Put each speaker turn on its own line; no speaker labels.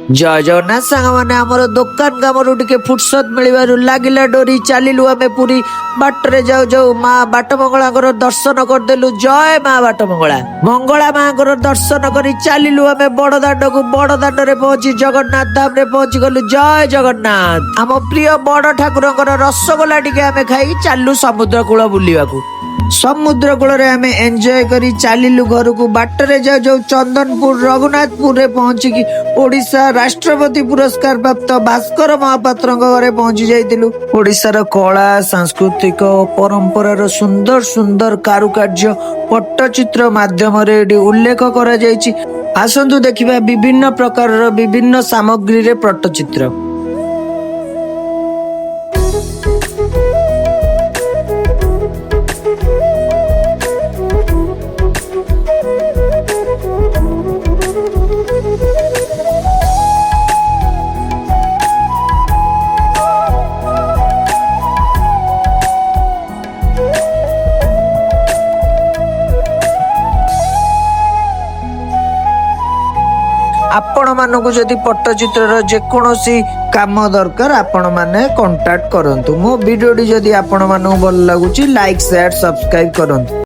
जय जगन्नाथ सांग मैंने आमर दुकान कामरू टिके फुर्सत मिलबार लागिला डोरी चलिलु आमे पूरी बाटरे जाऊ जाऊ माँ बाट मंगला दर्शन करदेलु। जय माँ बाट मंगला मंगला माँ दर्शन कर चलिलु आमे बड़ दांड को बड़ दांड रे पहुंची जगन्नाथ धाम रे पहुंची गलु। जय जगन्नाथ आम प्रिय बड़ ठाकुर रसगोला टिके आमे खाई चालू समुद्र कूल बुलिबाकू। समुद्र कूल रे आमे एंजॉय करी चलिलु घर को बाटरे जाऊ जाऊ चंदनपुर रघुनाथपुर रे पहुंची ओडिशा राष्ट्रपति पुरस्कार प्राप्त भास्कर महापात्र घरे पहुंची जाइतिलु। ओडिशार कला सांस्कृतिक परंपरार सुंदर सुंदर कारुकार्य पट्टचित्र माध्यम रे उल्लेख करा जायछि। आसंतु देखिबा विभिन्न प्रकार विभिन्न सामग्री रे पट्टचित्र। आपण मानकु जदि पट्टचित्र जेकोसी काम दरकार आपण माने कांटेक्ट करंतु। मो वीडियो जदि आपण मानकु भल लागुची लाइक शेयर सब्सक्राइब करंतु।